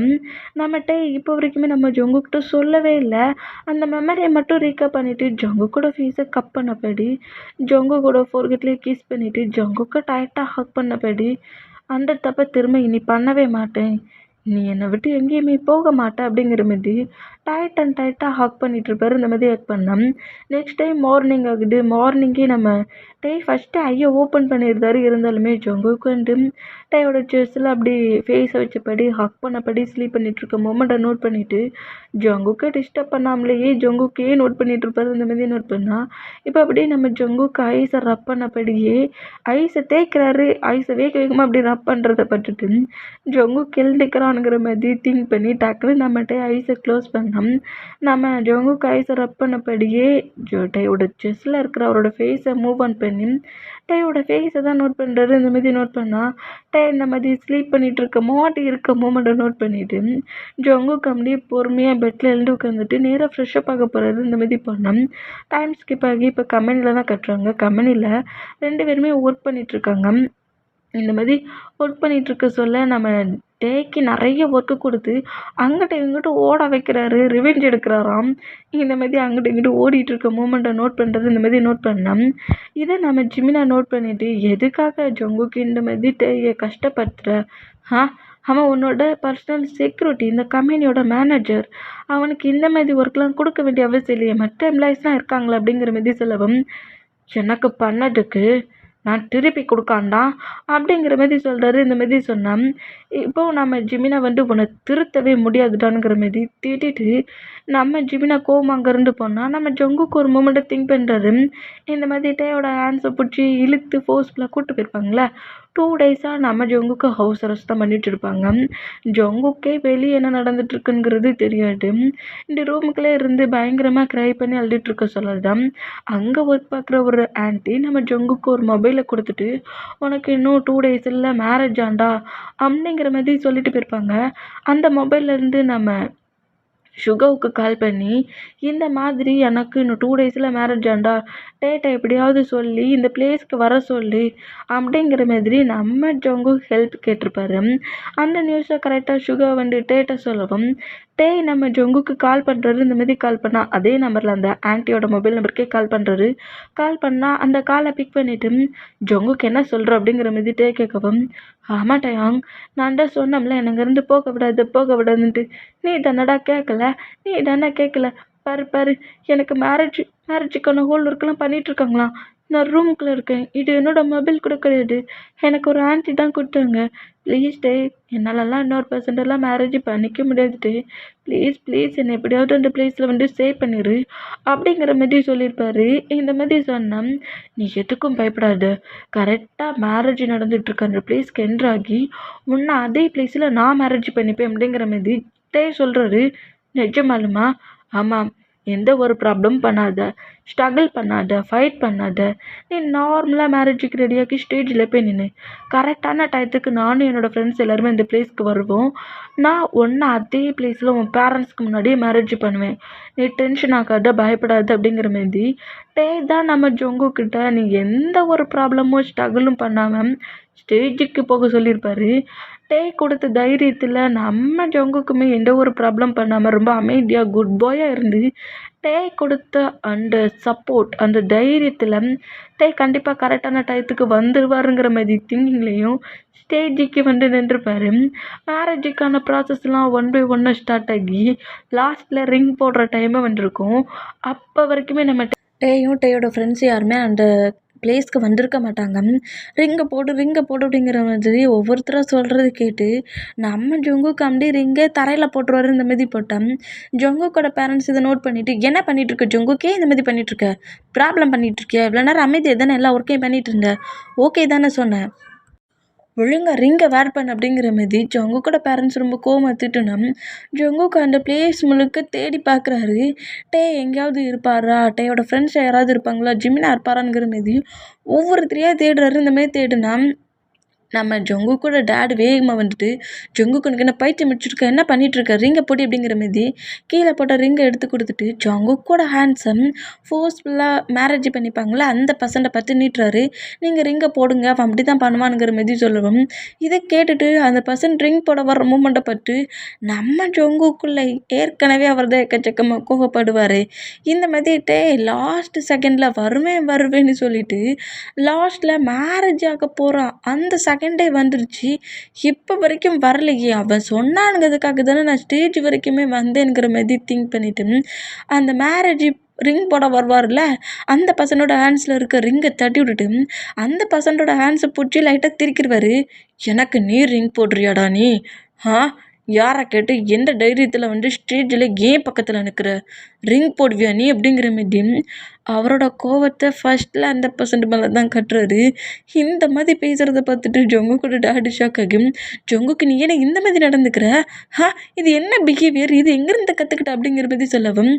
நம்ம டே இப்போ வரைக்குமே நம்ம ஜங்குக்கிட்ட சொல்லவே இல்லை. அந்த மெமரியை மட்டும் ரீகப் பண்ணிவிட்டு ஜங்குக்கோட ஃபேஸை கப் பண்ணபடி ஜங்குக்கோட ஃபோர்கெட்லேயே கிஸ் பண்ணிவிட்டு ஜங்குக்கை டைட்டாக ஹக் பண்ணபடி அந்த தப்பை திரும்ப இனி பண்ணவே மாட்டேன், நீ என்னை விட்டு எங்கேயுமே போக மாட்டே அப்படிங்கிற மாதிரி டைட்டாக ஹக் பண்ணிட்டு இருப்பாரு. இந்த மாதிரி ஹக் பண்ணோம். நெக்ஸ்ட் டைம் மார்னிங் ஆகுது. மார்னிங்கே நம்ம டே ஃபஸ்ட்டு ஐயை ஓப்பன் பண்ணியிருந்தாரு. இருந்தாலுமே ஜங்குக்கு வந்து டேயோட செஸ்ஸில் அப்படி ஃபேஸை வச்சபடி ஹக் பண்ணபடி ஸ்லீப் பண்ணிட்டு இருக்க மொமெண்ட்டை நோட் பண்ணிவிட்டு ஜங்குக்கை டிஸ்டர்ப் பண்ணாமலேயே ஜங்குக்கே நோட் பண்ணிட்டு இருப்பாரு. இந்த மாதிரி நோட் பண்ணால் இப்போ அப்படியே நம்ம ஜங்குக்கு ஐஸை ரப் பண்ணபடியே ஐஸை தேய்க்கிறாரு. ஐஸை வேகமாக அப்படி ரப் பண்ணுறதை பட்டுட்டு ஜங்குக்கு எழுந்திக்கிறானுங்கிற மாதிரி திங்க் பண்ணி டக்குன்னு நம்மகிட்ட ஐஸை க்ளோஸ் பண்ணோம். நம்ம ஜங்குக்கு ஐஸை ரப் பண்ணபடியே டேயோட செஸ்ஸில் இருக்கிற அவரோட ஃபேஸை மூவ் ஆன் பண்ணி டேயோட ஃபேஸை தான் நோட் பண்ணுறாரு. இந்த மாதிரி நோட் பண்ணால் டே இந்த மாதிரி ஸ்லீப் பண்ணிகிட்டு இருக்க மோமெண்ட்டை நோட் பண்ணிவிட்டு ஜங்குக்கு அப்படியே பொறுமையாக பெட்டில் எழுந்து உட்காந்துட்டு நேராக ஃப்ரெஷ்ஷப் ஆக போகிறாரு. இந்த மாதிரி பண்ணோம். டைம் ஸ்கிப் ஆகி இப்போ கம்பெனியில் தான் கட்டுறாங்க. கம்பெனியில் 2 பேருமே ஒர்க் பண்ணிகிட்ருக்காங்க. இந்த மாதிரி ஒர்க் பண்ணிகிட்ருக்க சொல்ல நம்ம டேக்கு நிறைய ஒர்க்கு கொடுத்து அங்கிட்ட இங்கிட்ட ஓட வைக்கிறாரு, ரிவெஞ்ச் எடுக்கிறாராம். இந்த மாதிரி அங்கிட்ட இங்கிட்ட ஓடிட்டு இருக்க மூமெண்ட்டை நோட் பண்ணுறது. இந்த மாதிரி நோட் பண்ணோம். இதை நம்ம ஜிமினா நோட் பண்ணிவிட்டு எதுக்காக ஜங்குக்கு இந்த மாதிரி டேயை கஷ்டப்படுத்துகிற, அவன் உன்னோட பர்சனல் செக்யூரிட்டி, இந்த கம்பெனியோட மேனேஜர், அவனுக்கு இந்த மாதிரி ஒர்க்லாம் கொடுக்க வேண்டிய அவசியம் இல்லையே, மற்ற எம்ப்ளாயிஸ்லாம் இருக்காங்களா அப்படிங்கிற மாதிரி சொல்லவும் எனக்கு பண்ணதுக்கு நான் திருப்பி கொடுக்காண்டா அப்படிங்கிற மாதிரி சொல்கிறாரு. இந்த மாதிரி சொன்னால் இப்போது நம்ம ஜிமினா வந்து உன்னை திருத்தவே முடியாதுடானுங்கிற மாதிரி திட்டிட்டு நம்ம ஜிமினா கோவம் அங்கேருந்து போனால் நம்ம ஜங்குக்கு ஒரு மூமெண்ட்டை திங்க் பண்ணுறாரு. இந்த மாதிரி டேயோட ஹேண்ட்ஸை பிடிச்சி இழுத்து ஃபோர்ஸ்ஃபுல்லாக கூப்பிட்டு போயிருப்பாங்களே, 2 டேஸாக நம்ம ஜங்குக்கு ஹவுஸ் அரெஸ்ட் தான் பண்ணிட்டு இருப்பாங்க. ஜங்குக்கே வெளியே என்ன நடந்துட்டுருக்குங்கிறது தெரியாது. இந்த ரூமுக்குள்ளே இருந்து பயங்கரமாக க்ரை பண்ணி அழுதுட்டு இருக்க சொல்லதான் அங்கே ஒர்க் பார்க்குற ஒரு ஆன்ட்டி நம்ம ஜங்குக்கு ஒரு மொபைலை கொடுத்துட்டு உனக்கு இன்னும் 2 டேஸ் இல்லை மேரேஜ் ஆண்டா அப்படிங்கிற மாதிரி சொல்லிட்டு போயிருப்பாங்க. அந்த மொபைல்லேருந்து நம்ம சுகாவுக்கு கால் பண்ணி இந்த மாதிரி எனக்கு இன்னும் 2 டேஸில் மேரேஜ் ஆண்டா, டேட்டை எப்படியாவது சொல்லி இந்த பிளேஸ்க்கு வர சொல்லு அப்படிங்கிற மாதிரி நம்ம ஜங்கு ஹெல்ப் கேட்டிருப்பாரு. அந்த நியூஸை கரெக்டாக சுகா வந்து டேட்டை சொல்லவும் டே நம்ம ஜங்குக்கு கால் பண்ணுறாரு. இந்த மாதிரி கால் பண்ணால் அதே நம்பரில் அந்த ஆன்ட்டியோட மொபைல் நம்பருக்கே கால் பண்ணுறாரு. கால் பண்ணால் அந்த காலை பிக் பண்ணிவிட்டு ஜங்குக்கு என்ன சொல்கிற அப்படிங்கிற மாதிரி டே கேட்கவும், ஆமாம் டயாங், நான் தான் சொன்னோம்ல என்னங்கேருந்து போக விடாதுன்ட்டு, நீ தானடா கேட்கல, பாரு எனக்கு மேரேஜுக்கான ஹோல் ஒர்க்கெலாம் பண்ணிகிட்ருக்காங்களாம், நான் ரூமுக்குள்ளே இருக்கேன், இது என்னோட மொபைல் கூட கிடையாது, எனக்கு ஒரு ஆன்ட்டி தான் கொடுத்தாங்க, ப்ளீஸ் டே என்னாலலாம் இன்னொரு பர்சன்டெல்லாம் மேரேஜ் பண்ணிக்க முடியாது டே, ப்ளீஸ் என்னை எப்படியாவது அந்த பிளேஸில் வந்து சேவ் பண்ணிடு அப்படிங்கிற மாதிரி சொல்லியிருப்பாரு. இந்த மாதிரி சொன்னால் நீ எதுக்கும் பயப்படாத, கரெக்டாக மேரேஜ் நடந்துகிட்ருக்க அந்த பிளேஸ்க்கு என்ட்ராகி உன்னை அதே பிளேஸில் நான் மேரேஜ் பண்ணிப்பேன் அப்படிங்கிற மாதிரி டே சொல்கிறாரு. நிஜமாலுமா? ஆமாம், எந்த ஒரு ப்ராப்ளம் பண்ணாத, ஸ்ட்ரகிள் பண்ணாத, ஃபைட் பண்ணாத, நீ நார்மலாக மேரேஜுக்கு ரெடியாகி ஸ்டேஜில் போய் நின்று கரெக்டான டயத்துக்கு நானும் என்னோடய ஃப்ரெண்ட்ஸ் எல்லாருமே இந்த பிளேஸ்க்கு வருவோம், நான் ஒன்று அதே பிளேஸில் உன் பேரண்ட்ஸ்க்கு முன்னாடியே மேரேஜ் பண்ணுவேன், நீ டென்ஷன் ஆகாத, பயப்படாத அப்படிங்கிற மாதிரி டே தான் நம்ம ஜங்குக்கிட்ட நீ எந்த ஒரு ப்ராப்ளமும் ஸ்ட்ரகிளும் பண்ணாமல் ஸ்டேஜுக்கு போக சொல்லியிருப்பாரு. கொடுத்த தைரியத்தில் நம்ம ஜங்குக்குமே எந்த ஒரு ப்ராப்ளம் பண்ணாமல் ரொம்ப அமைதியாக குட் பாயாக இருந்து கொடுத்த அந்த சப்போர்ட் அந்த தைரியத்தில் கண்டிப்பாக கரெக்டான டயத்துக்கு வந்துடுவாருங்கிற மாதிரி திங்கிங்லேயும் ஸ்டேஜுக்கு நின்றுப்பார். மேரேஜுக்கான ப்ராசஸ்லாம் ஒன் பை ஒன்னாக ஸ்டார்ட் ஆகி லாஸ்ட்டில் ரிங் போடுற டைமை வந்திருக்கும். அப்போ வரைக்குமே நம்ம டேயோட ஃப்ரெண்ட்ஸ் யாருமே அந்த பிளேஸ்க்கு வந்திருக்க மாட்டாங்க. ரிங்கை போடு அப்படிங்கிற மாதிரி ஒவ்வொருத்தராக சொல்கிறது கேட்டு நம்ம ஜங்குக்கு அப்படியே ரிங்கை தரையில் போட்டுருவாரு இந்த மாதிரி போட்டேன். ஜங்குக்கோட பேரண்ட்ஸ் இதை நோட் பண்ணிவிட்டு என்ன பண்ணிகிட்ருக்க ஜங்குக்கே இந்த மாதிரி பண்ணிகிட்ருக்க ப்ராப்ளம் பண்ணிகிட்ருக்கியா இவ்வளோ நேரம் அமைதியாக தானே எல்லா ஒர்க்கையும் பண்ணிகிட்டு இருந்தேன் ஓகே தானே சொன்னேன் ஒழுங்கா ரிங்கை வேர் பண்ண அப்படிங்கிற மாதிரி ஜங்குக்கோட பேரண்ட்ஸ் ரொம்ப கோவம் திட்டுனா ஜங்குக்கு அந்த பிளேஸ் முழுக்க தேடி பார்க்குறாரு. எங்கேயாவது இருப்பாரா டேயோட ஃப்ரெண்ட்ஸ் யாராவது இருப்பாங்களா ஜிமினா இருப்பாராங்கிற மாதிரி ஒவ்வொருத்தரையாக தேடுறாரு. இந்த மாதிரி தேடுனா நம்ம ஜங்குக்கோட டேட் வேகமாக ஜங்குக்கு என்ன பைத்தியம் முடிச்சிருக்க என்ன பண்ணிகிட்ருக்க ரிங்கை போட்டி அப்படிங்கிற மாதிரி கீழே போட்ட ரிங்கை எடுத்து கொடுத்துட்டு ஜங்குக்கோட ஹேண்ட்ஸம் ஃபோர்ஸ்ஃபுல்லாக மேரேஜ் பண்ணிப்பாங்களே அந்த பசண்டை பார்த்து நீட்டுறாரு. நீங்கள் ரிங்கை போடுங்க அவன் அப்படி தான் பண்ணுவானுங்கிற மாதிரி சொல்லுவோம். இதை கேட்டுட்டு அந்த பர்சன் ரிங் போட வர மூமெண்ட்டை பார்த்து நம்ம ஜங்குக்குள்ளே ஏற்கனவே அவர் தான் எக்கச்சக்கமாக கோவப்படுவார். இந்த மாதிரி லாஸ்ட் செகண்டில் வருவேன்னு சொல்லிட்டு லாஸ்ட்டில் மேரேஜ் ஆக போகிறான் அந்த செகண்டே வந்துருச்சு. இப்போ வரைக்கும் வரலையே அவன் சொன்னானுங்கிறதுக்காக தானே நான் ஸ்டேஜ் வரைக்குமே வந்தேங்கிற மாதிரி திங்க் பண்ணிட்டு அந்த மேரேஜ் ரிங் போட வருவார்ல அந்த பசனோட ஹேண்ட்ஸில் இருக்க ரிங்கை தட்டி விட்டுட்டு அந்த பசனோட ஹேண்ட்ஸை பிடிச்சி லைட்டாக திரிக்கிடுவார். எனக்கு நீ ரிங் போடுறியாடா நீ யாரை கேட்டு எந்த தைரியத்தில் ஸ்டேஜில் ஏன் பக்கத்தில் நிற்கிற ரிங் போடுவியா நீ அப்படிங்கிற மாதிரி அவரோட கோவத்தை ஃபர்ஸ்ட்டில் அந்த பர்சன்ட் மேலே தான் கட்டுறாரு. இந்த மாதிரி பேசுகிறத பார்த்துட்டு ஜங்குக்கோட டேடி ஷாக் ஆகும். ஜங்குக்கு நீ ஏன்னா இந்த மாதிரி நடந்துக்கிற இது என்ன பிஹேவியர் இது எங்கேருந்து கற்றுக்கிட்ட அப்படிங்கிற மாதிரி சொல்லவும்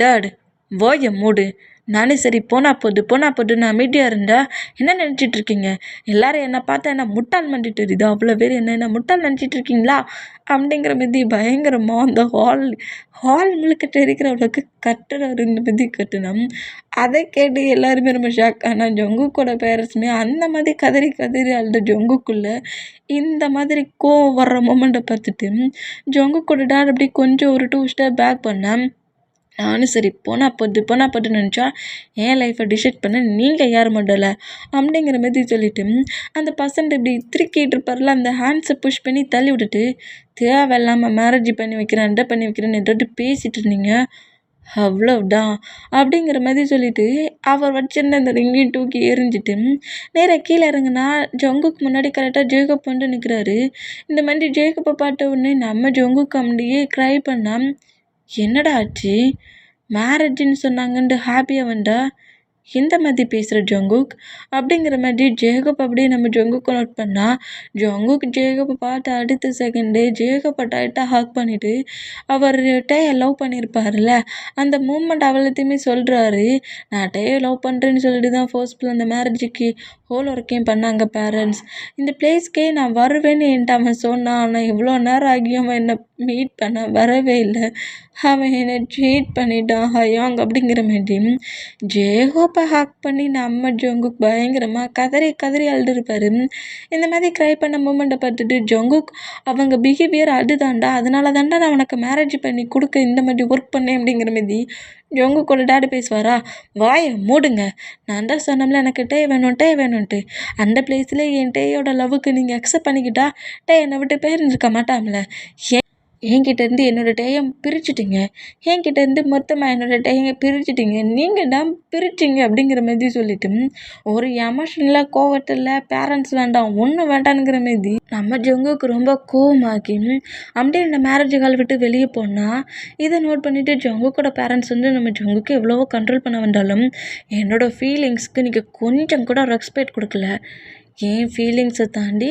டேட் வாய மூடு நானே சரி போனா போதுன்னு அமைதியாக இருந்தா என்ன நினச்சிட்டு இருக்கீங்க எல்லாரும் என்னை பார்த்தா என்ன முட்டாள் பண்ணிட்டு இது அவ்வளோ பேர் என்ன முட்டாள் நினச்சிட்டு இருக்கீங்களா அப்படிங்கிற மாதிரி பயங்கரமாக அந்த ஹால் முழுக்க தெரிக்கிற அவ்வளோக்கு கட்டுறாரு இந்த மாதிரி கட்டுனோம். அதை கேட்டு எல்லாருமே ரொம்ப ஷாக். ஆனால் ஜங்குக்கோட பேரண்ட்ஸுமே அந்த மாதிரி கதறி அழுத ஜங்குக்குள்ளே இந்த மாதிரி கோவம் வர்ற மொமெண்ட்டை பார்த்துட்டு ஜங்குக்கோட டேட் அப்படி கொஞ்சம் ஒரு 2 ஸ்டெப் பேக் பண்ணேன். நானும் சரி போனா போட்டு நினச்சா என் லைஃப்பை டிசைட் பண்ண நீங்கள் யார் மட்டும் அப்படிங்கிற மாதிரி சொல்லிட்டு அந்த பசண்ட் இப்படி திருக்கிட்டு இருப்பார்ல அந்த ஹேண்ட்ஸை புஷ் பண்ணி தள்ளி விட்டுட்டு தேவையில்லாமல் மேரேஜ் பண்ணி வைக்கிறேன்னு எதாவது பேசிகிட்டு இருந்தீங்க அவ்வளோதான் அப்படிங்கிற மாதிரி சொல்லிட்டு அவர் வச்சிருந்த அந்த ரிங்கையும் தூக்கி எறிஞ்சிட்டு நேராக கீழே இறங்குனா ஜங்குக்கு முன்னாடி கரெக்டாக ஜேக்கப் நிற்கிறாரு. இந்த மாதிரி ஜேக்கப்பை பார்த்த உடனே நம்ம ஜங்குக்கு அப்படியே க்ரை பண்ணால் என்னடா ஆச்சு மேரேஜ்னு சொன்னாங்கன்ட்டு ஹாப்பியாக வந்தா எந்த மாதிரி பேசுகிற ஜங்குக் அப்படிங்கிற மாதிரி ஜேக்கப் அப்படியே நம்ம ஜங்குக்கு நோட் பண்ணால் ஜங்குக் ஜேக்கப்பை பார்த்து அடுத்த செகண்டே ஜேக்கப்பை டைட்டாக ஹாக் பண்ணிவிட்டு அவர் லவ் பண்ணியிருப்பார்ல அந்த மூமெண்ட் அவ்வளோத்தையுமே சொல்கிறாரு. நான் லவ் பண்ணுறேன்னு சொல்லிட்டு தான் ஃபோர்ஸ்ஃபுல் அந்த மேரேஜுக்கு ஹோல் ஒர்க்கையும் பண்ணாங்க பேரண்ட்ஸ். இந்த பிளேஸ்க்கே நான் வருவேன்னு என்கிட்ட அவன் சொன்னான். ஆனால் இவ்வளோ நேரம் ஆகியும் அவன் என்னை மீட் பண்ண வரவே இல்லை. அவன் என்னை ட்ரீட் பண்ணிட்டான் ஹயாங் அப்படிங்கிற மாதிரி ஜேகோப்பை ஹேக் பண்ணி நம்ம ஜங்குக் பயங்கரமாக கதறி அழுதுருப்பாரு. இந்த மாதிரி க்ரை பண்ண மூமெண்ட்டை பார்த்துட்டு ஜங்குக் அவங்க பிஹேவியர் அதுதான்டா அதனால தான்டா நான் உனக்கு மேரேஜ் பண்ணி கொடுக்க இந்த மாதிரி ஒர்க் பண்ணேன் அப்படிங்கிற மாதிரி ஜங்குக்கோட டேடி பேசுவாரா வாயை மூடுங்க நான் தான் சொன்னோம்ல எனக்கு வேணும்ன்ட்டு அந்த பிளேஸில் என் டேயோட லவ்வுக்கு நீங்கள் அக்செப்ட் பண்ணிக்கிட்டா என்னை விட்டு பேர் இருக்க மாட்டாம்ல என்கிட்டேருந்து என்னோடய டேயம் பிரிச்சுட்டிங்க என்கிட்டேருந்து மொத்தமாக என்னோடய டேயை பிரிச்சுட்டிங்க நீங்கள் தான் பிரிச்சிங்க அப்படிங்கிற மாதிரி சொல்லிட்டு ஒரு எமோஷனலாக கோவத்தில் பேரண்ட்ஸ் வேண்டாம் ஒன்றும் வேண்டானுங்கிற மாதிரி நம்ம ஜங்குக்கு ரொம்ப கோவமாகி அப்படியே இந்த மேரேஜ் கால் விட்டு வெளியே போனால் இதை நோட் பண்ணிவிட்டு ஜங்குக்கோட பேரண்ட்ஸ் நம்ம ஜங்குக்கு எவ்வளவோ கண்ட்ரோல் பண்ண வந்தாலும் என்னோடய ஃபீலிங்ஸ்க்கு நீங்கள் கொஞ்சம் கூட ரெஸ்பெக்ட் கொடுக்கல. என் ஃபீலிங்ஸை தாண்டி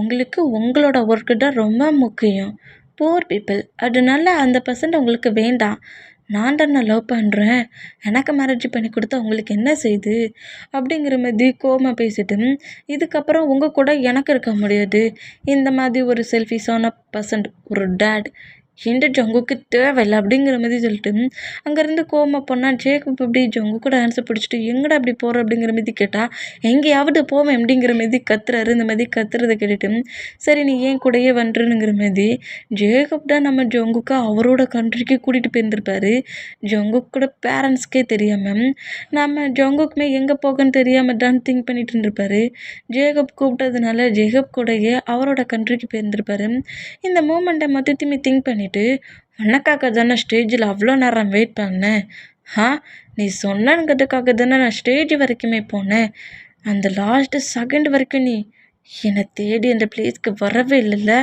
உங்களுக்கு உங்களோட ஒர்க்கு தான் ரொம்ப முக்கியம். போர் பீப்புள் அதனால அந்த பர்சன்ட் உங்களுக்கு வேண்டாம். நான் தானே லவ் பண்ணுறேன் எனக்கு மேரேஜ் பண்ணி கொடுத்தா உங்களுக்கு என்ன செய்யுது அப்படிங்கிற மாதிரி கோமா பேசிட்டு இதுக்கப்புறம் உங்கள் கூட எனக்கு இருக்க முடியாது. இந்த மாதிரி ஒரு செல்ஃபிஷான பர்சன்ட் ஒரு டேட் இந்த ஜங்குக்கு தேவையில்ல அப்படிங்கிற மாதிரி சொல்லிட்டு அங்கேருந்து கோவமா போனால் ஜேக்கப் அப்படி ஜங்கு கூட ஆன்சர் பிடிச்சிட்டு எங்கடா அப்படி போகிற அப்படிங்கிற மாதிரி கேட்டால் எங்கேயாவது போவேன் அப்படிங்கிற மாதிரி கத்துறாரு. இந்த மாதிரி கத்துறதை கேட்டுட்டு சரி நீ ஏன் கூடயே வந்துருங்கிற மாதிரி ஜேக்கப் தான் நம்ம ஜங்குக்கு அவரோட கண்ட்ரிக்கு கூட்டிகிட்டு போயிருந்திருப்பாரு. ஜங்குக் கூட பேரண்ட்ஸ்க்கே தெரியாமல் நம்ம ஜங்குக்குமே எங்கே போகன்னு தெரியாமல் தான் திங்க் பண்ணிட்டு இருந்திருப்பாரு. ஜேக்கப் கூப்பிட்டதுனால ஜேக்கப் கூடயே அவரோட கண்ட்ரிக்கு போயிருந்திருப்பாரு. இந்த மூமெண்ட்டை மொத்தத்தையுமே திங்க் பண்ணிவிட்டு உனக்காக தானே ஸ்டேஜில் அவ்வளோ நேரம் வெயிட் பண்ணேன். நீ சொன்னங்கிறதுக்காக தானே நான் ஸ்டேஜ் வரைக்குமே போனேன். அந்த லாஸ்ட்டு செகண்ட் வரைக்கும் நீ என்னை தேடி அந்த பிளேஸ்க்கு வரவே இல்லைல்ல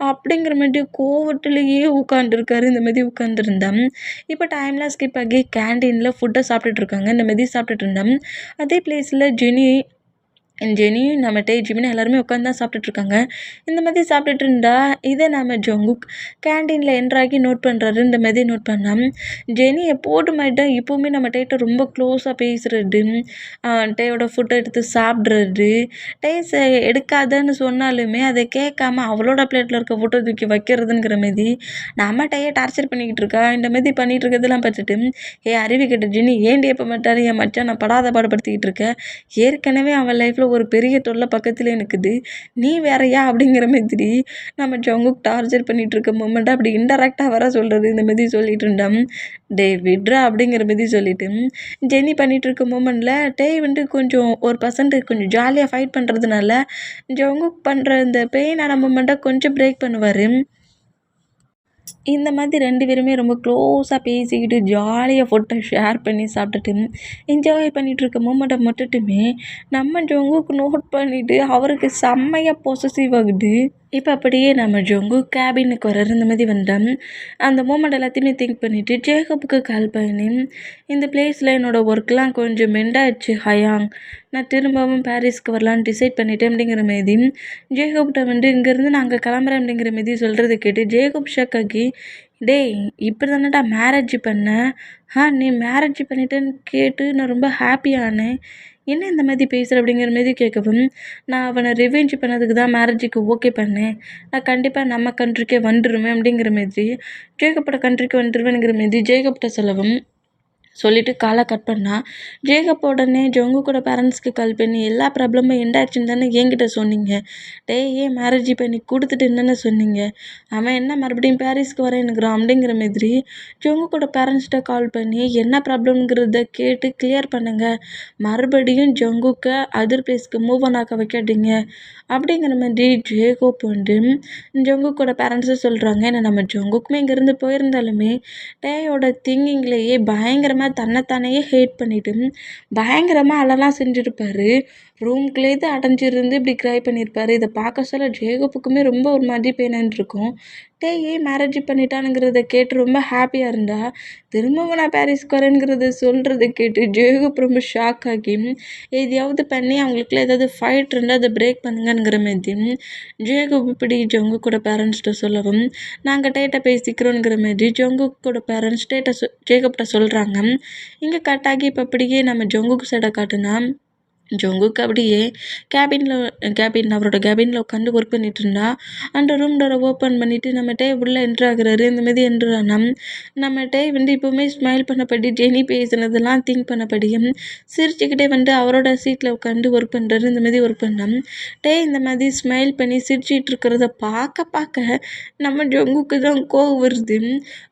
அப்படிங்கிற மாதிரி கோவத்திலேயே உட்காந்துருக்காரு. இந்த மாதிரி உட்காந்துருந்தேன். இப்போ டைம்லாம் ஸ்கிப் ஆகி கேண்டீனில் ஃபுட்டை சாப்பிட்டுட்டு இருக்காங்க. இந்த மாதிரி சாப்பிட்டுட்டு இருந்தேன். அதே பிளேஸில் ஜெனியும் நம்ம ஜிமின் எல்லாருமே உட்காந்து தான் சாப்பிட்டுட்ருக்காங்க. இந்த மாதிரி சாப்பிட்டுட்டு இருந்தா இதை நம்ம ஜங்குக் கேண்டீனில் என்ட்ராகி நோட் பண்ணுறாரு. இந்த மாதிரி நோட் பண்ணால் ஜெனி எப்போது மாதிரி தான் இப்போவுமே நம்ம டேட்ட ரொம்ப க்ளோஸாக பேசுகிறது, டேயோட ஃபுட்டை எடுத்து சாப்பிட்றது, டேஸ் எடுக்காதன்னு சொன்னாலுமே அதை கேட்காம அவளோட பிளேட்டில் இருக்க ஃபுட்டை தூக்கி வைக்கிறதுங்கிற மாதிரி நம்ம டேயை டார்ச்சர் பண்ணிக்கிட்டு இருக்கா. இந்த மாதிரி பண்ணிகிட்டு இருக்கிறதெல்லாம் பார்த்துட்டு அருவி கேட்ட ஜெனி ஏண்டி எப்போ மாட்டாரு என் மச்சான் நான் படாத பாடுபடுத்திக்கிட்டு இருக்கேன். ஏற்கனவே அவன் லைஃப்பில் ஒரு பெரிய தொல்லை பக்கத்தில் இருக்குது, நீ வேறையா அப்படிங்கிற மாதிரி நம்ம ஜங்குக் டார்ச்சர் பண்ணிகிட்டு இருக்க மூமெண்ட்டாக அப்படி இன்டெரக்டாக வர சொல்கிறது. இந்த மாதிரி சொல்லிட்டு இருந்தோம். டே விட்ரா அப்படிங்கிற மாதிரி சொல்லிட்டு ஜெனி பண்ணிகிட்டு இருக்க மூமெண்ட்டில் கொஞ்சம் ஒரு பர்சன்ட் கொஞ்சம் ஜாலியாக ஃபைட் பண்ணுறதுனால ஜங்குக் பண்ணுற இந்த பெயினான மூமெண்ட்டை கொஞ்சம் பிரேக் பண்ணுவார். இந்த மாதிரி 2 பேருமே ரொம்ப க்ளோஸாக பேசிக்கிட்டு ஜாலியாக ஃபுட்டை ஷேர் பண்ணி சாப்பிட்டுட்டு என்ஜாய் பண்ணிகிட்டு இருக்க மூமெண்ட்டை மட்டுமே நம்ம ஜங்குக்கு நோட் பண்ணிவிட்டு அவருக்கு செம்மையாக பொசசிவ் ஆகுது. இப்போ அப்படியே நம்ம ஜங்குக் கேபினுக்கு வர்றது இந்த மாதிரி வந்தேன். அந்த மூமெண்ட் எல்லாத்தையுமே திங்க் பண்ணிவிட்டு ஜேக்கப்புக்கு கால் பண்ணி இந்த பிளேஸில் என்னோடய ஒர்க்லாம் கொஞ்சம் மெண்டாயிடுச்சு ஹயாங், நான் திரும்பவும் பாரிஸ்க்கு வரலான்னு டிசைட் பண்ணிட்டேன் அப்படிங்கிற மாரி ஜேக்கப்கிட்ட இங்கேருந்து நான் அங்கே கிளம்புறேன் அப்படிங்கிற மாரி சொல்கிறத கேட்டு ஜேக்கப் ஷாக் ஆகி டேய் இப்படி தானடா மேரேஜ் பண்ணேன், நீ மேரேஜ் பண்ணிட்டேன்னு கேட்டு நான் ரொம்ப ஹாப்பியானேன், என்ன இந்த மாதிரி பேசுகிற அப்படிங்கிற மாரி கேட்கவும் நான் அவனை ரிவெஞ்ச் பண்ணதுக்கு தான் மேரேஜுக்கு ஓகே பண்ணேன், நான் கண்டிப்பாக நம்ம கண்ட்ரிக்கே வந்துடுவேன் அப்படிங்கிற மாதிரி ஜேக்கப்போட கண்ட்ரிக்கு வந்துடுவேங்கிற மாரி ஜேக்கப்கிட்ட சொல்லவும் சொல்லிவிட்டு காலை கட் பண்ணால் ஜேக்கப் உடனே ஜங்குக்கோட பேரண்ட்ஸ்க்கு கால் பண்ணி எல்லா ப்ராப்ளமும் எண்ட் ஆச்சுன்னு தானே என்கிட்ட சொன்னீங்க, ஏன் மேரேஜ் பண்ணி கொடுத்துட்டுன்னு தானே சொன்னீங்க, அவன் என்ன மறுபடியும் பாரிஸ்க்கு வரேன்னுக்கிறான் அப்படிங்கிற மாதிரி ஜங்குக்கோட பேரண்ட்ஸ்கிட்ட கால் பண்ணி என்ன ப்ராப்ளம்ங்கிறத கேட்டு கிளியர் பண்ணுங்கள், மறுபடியும் ஜங்குக்கை அதர் பிளேஸ்க்கு மூவ் ஆன் ஆக்க வைக்காதீங்க அப்படிங்கிற மாதிரி ஜேக்கப் ஜங்குக்கோட பேரண்ட்ஸை சொல்கிறாங்க. ஏன்னா நம்ம ஜங்குக்குமே இங்கேருந்து போயிருந்தாலுமே டேயோட திங்கிங்லேயே பயங்கரமாக தன்னைத்தானையே ஹேட் பண்ணிவிட்டு பயங்கரமாக அழலாம் செஞ்சுருப்பார். ரூம்குள்ளே தான் அடைஞ்சிருந்து இப்படி க்ரை பண்ணியிருப்பார். இதை பார்க்க சொல்ல ஜேக்கப்புக்குமே ரொம்ப ஒரு மாதிரி பெயினாக இருக்கும். ஏன் மேரேஜ் பண்ணிட்டானுங்கிறத கேட்டு ரொம்ப ஹாப்பியாக இருந்தா திரும்பவும் நான் பாரிஸ்க்கு வரேங்கிறத சொல்கிறத கேட்டு ஜேக்கப் ரொம்ப ஷாக் ஆகி எதையாவது பண்ணி அவங்களுக்குள்ள ஏதாவது ஃபைட் இருந்தால் அதை பிரேக் பண்ணுங்கங்கிற மாதிரி ஜேக்கப் இப்படி ஜங்குக்கோட பேரண்ட்ஸ்கிட்ட சொல்லவும் நாங்கள் டேட்டை பேசிக்கிறோங்கிற மாதிரி ஜங்குக்கோட பேரண்ட்ஸ் ஜேக்கப்கிட்ட சொல்கிறாங்க. இங்கே கட் ஆகி இப்போ அப்படியே நம்ம ஜங்குக்கு சைடை காட்டுனா ஜங்குக்கு அப்படியே அவரோட கேபினில் உட்காந்து ஒர்க் பண்ணிட்டு இருந்தா அந்த ரூம் டோரை ஓப்பன் பண்ணிவிட்டு நம்ம உள்ளே என்ட்ரு ஆகுறாரு. இந்த மாதிரி என்ட்ரு ஆனால் நம்ம இப்போவுமே ஸ்மைல் பண்ணபடி ஜெனி பேசுனதெல்லாம் திங்க் பண்ணபடியும் சிரிச்சுக்கிட்டே அவரோட சீட்டில் உட்காந்து ஒர்க் பண்ணுறாரு. இந்த மாதிரி ஒர்க் பண்ணோம் இந்த மாதிரி ஸ்மைல் பண்ணி சிரிச்சிட்டு இருக்கிறத பார்க்க நம்ம ஜங்குக்கு தான் கோவம் வருது.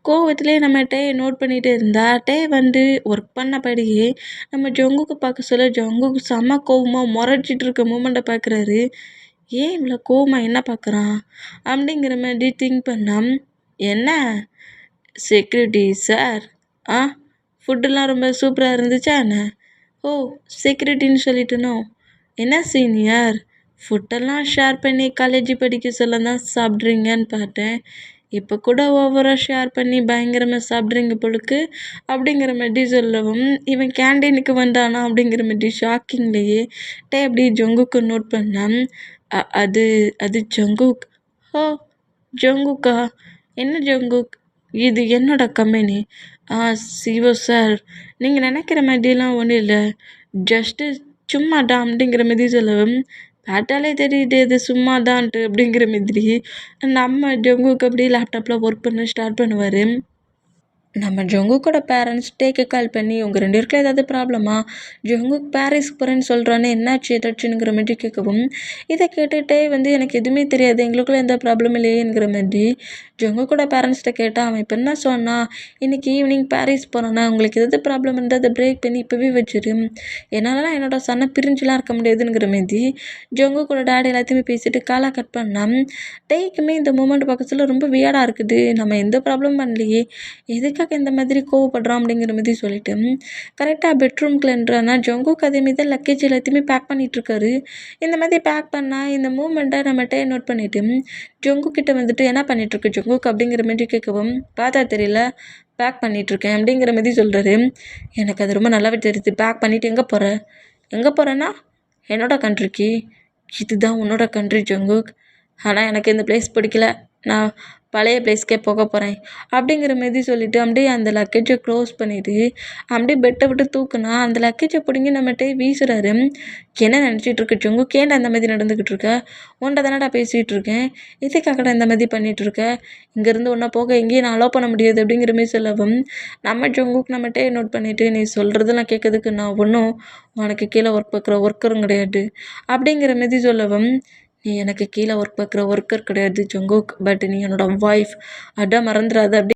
கோவத்திலே நம்ம நோட் பண்ணிகிட்டே இருந்தா ஒர்க் பண்ணபடியே நம்ம ஜங்குக்கு பார்க்க சொல்ல ஜங்குக்கு கோவமாக முறைச்சிட்டு இருக்க மூமெண்ட்டை பார்க்குறாரு. ஏன் இவ்வளோ கோவமாக என்ன பார்க்குறான் அப்படிங்கிற மாதிரி திங்க் பண்ணால் என்ன செக்யூரிட்டி சார், ஃபுட்டுலாம் ரொம்ப சூப்பராக இருந்துச்சா என்ன, செக்யூரிட்டின்னு சொல்லிட்டனோ, என்ன சீனியர் ஃபுட்டெல்லாம் ஷேர் பண்ணி காலேஜ் படிக்க சொல்ல தான் சாப்பிட்றீங்கன்னு பார்த்தேன், இப்போ கூட ஓவராக ஷேர் பண்ணி பயங்கரமாக சாப்பிட்றீங்க பொழுக்கு அப்படிங்கிற மாதிரி சொல்லவும் இவன் கேண்டீனுக்கு வந்தானா அப்படிங்கிற மாதிரி ஷாக்கிங்லேயே அப்படி ஜங்குக்கு நோட் பண்ணான். அது அது ஜங்குக், ஜங்குக்கா, என்ன ஜங்குக், இது என்னோட கம்பெனி, சிஓ சார், நீங்கள் நினைக்கிற மாதிரிலாம் ஒன்றும் இல்லை, ஜஸ்ட்டு சும்மாடா அப்படிங்கிற மாதிரி சொல்லவும் பார்த்தாலே தெரியுது இது சும்மா தான்ட்டு அப்படிங்கிற மாதிரி நம்ம ஜங்குக்கு அப்படியே லேப்டாப்பில் ஒர்க் பண்ண ஸ்டார்ட் பண்ணுவார். நம்ம ஜங்குக்கோட பேரண்ட்ஸ் டேக்கு கால் பண்ணி உங்கள் 2 பேருக்குள்ள ஏதாவது ப்ராப்ளமா, ஜங்குக் பாரிஸ்க்கு போகிறேன்னு சொல்கிறான்னு என்னாச்சு ஏதாச்சுங்கிற மாதிரி கேட்கவும், இதை கேட்டுகிட்டே எனக்கு எதுவுமே தெரியாது, எங்களுக்குள்ள எந்த ப்ராப்ளம் இல்லையேங்கிற மாதிரி ஜங்குக்கோட பேரண்ட்ஸ்கிட்ட கேட்டால் அவன் இப்போ என்ன சொன்னான், இன்றைக்கி ஈவினிங் பாரிஸ் போனோன்னா உங்களுக்கு எதாவது ப்ராப்ளம் இருந்தால் அதை பிரேக் பண்ணி இப்போவே வச்சிரு, என்னாலலாம் என்னோட சன்னை பிரிஞ்சுலாம் இருக்க முடியாதுங்கிற மாதிரி ஜங்குக்கோட டேடி எல்லாத்தையுமே பேசிட்டு காலாக கட் பண்ணான். டேக்குமே இந்த மூமெண்ட் பக்கத்தில் ரொம்ப வியர்டாக இருக்குது, நம்ம எந்த ப்ராப்ளமும் பண்ணலையே, எதுக்காக இந்த மாதிரி கோவப்படுறான் அப்படிங்கிற மாதிரி சொல்லிட்டு கரெக்டாக பெட்ரூம்குள்ள என்றானா ஜங்குக் அதேமாரி தான் லக்கேஜ் எல்லாத்தையுமே பேக் பண்ணிகிட்ருக்காரு. இந்த மாதிரி பேக் பண்ணால் இந்த மூமெண்ட்டை நம்மகிட்ட நோட் பண்ணிவிட்டு ஜங்குக் கிட்ட வந்துட்டு என்ன பண்ணிகிட்ருக்கு ஜங்குக் அப்படிங்கிற மாதிரி கேட்கவும், பார்த்தா தெரியல பேக் பண்ணிகிட்ருக்கேன் அப்படிங்கிற மாதிரி சொல்கிறாரு. எனக்கு அது ரொம்ப நல்லாவே தெரியுது, பேக் பண்ணிவிட்டு எங்கே போகிற, எங்கே போகிறேன்னா என்னோட கண்ட்ரிக்கு, இதுதான் உன்னோட கண்ட்ரி ஜங்குக், ஆனால் எனக்கு இந்த பிளேஸ் பிடிக்கல, நான் பழைய பிளேஸ்க்கே போக போகிறேன் அப்படிங்கிற மாரி சொல்லிவிட்டு அப்படியே அந்த லக்கேஜை க்ளோஸ் பண்ணிவிட்டு அப்படியே பெட்டை விட்டு தூக்குனா அந்த லக்கேஜை பிடுங்கி நம்மகிட்டே வீசுறாரு. என்ன நினச்சிட்டு இருக்க ஜங்குக், ஏன்டா அந்த மாதிரி நடந்துக்கிட்டு இருக்க, உன்ட்ட தானடா பேசிகிட்டு இருக்கேன், இதுக்காகடா இந்த மாதிரி பண்ணிகிட்ருக்க, இங்கேருந்து ஒன்றா போக எங்கேயும் நான் அலோவ் பண்ண முடியாது அப்படிங்கிற மாரி சொல்லவும், நம்ம ஜங்குக் நம்மகிட்டே நோட் பண்ணிவிட்டு நீ சொல்கிறதெல்லாம் கேட்கறதுக்கு நான் ஒன்றும் உனக்கு கீழே ஒர்க் பார்க்குற ஒர்க்கரும் கிடையாது அப்படிங்கிற மாரி சொல்லவும், நீ எனக்கு கீழே ஒர்க் பார்க்குற ஒர்க்கர் கிடையாது ஜங்குக், பட் நீ என்னோட ஒய்ஃப், அதான் மறந்துடாத அப்படி